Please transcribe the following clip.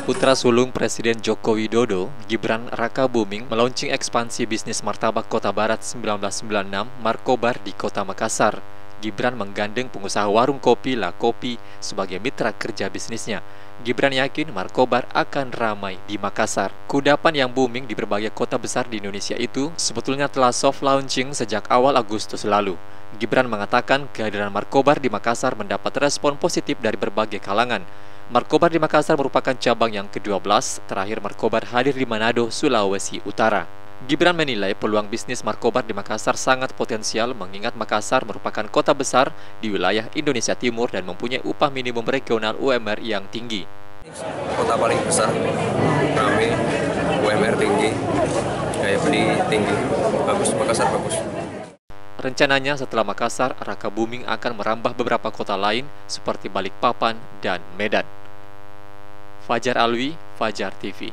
Putra sulung Presiden Joko Widodo, Gibran Rakabuming, meluncing ekspansi bisnis martabak Kota Barat 1996 Markobar di Kota Makassar. Gibran menggandeng pengusaha warung kopi La Kopi sebagai mitra kerja bisnisnya. Gibran yakin Markobar akan ramai di Makassar. Kudapan yang booming di berbagai kota besar di Indonesia itu sebetulnya telah soft launching sejak awal Agustus lalu. Gibran mengatakan kehadiran Markobar di Makassar mendapat respon positif dari berbagai kalangan. Markobar di Makassar merupakan cabang yang ke-12, terakhir Markobar hadir di Manado, Sulawesi Utara. Gibran menilai peluang bisnis Markobar di Makassar sangat potensial mengingat Makassar merupakan kota besar di wilayah Indonesia Timur dan mempunyai upah minimum regional UMR yang tinggi. Kota paling besar, ramai, UMR tinggi, gaya beli tinggi, bagus, Makassar bagus. Rencananya setelah Makassar, Rakabuming akan merambah beberapa kota lain seperti Balikpapan dan Medan. Fajar Alwi, Fajar TV.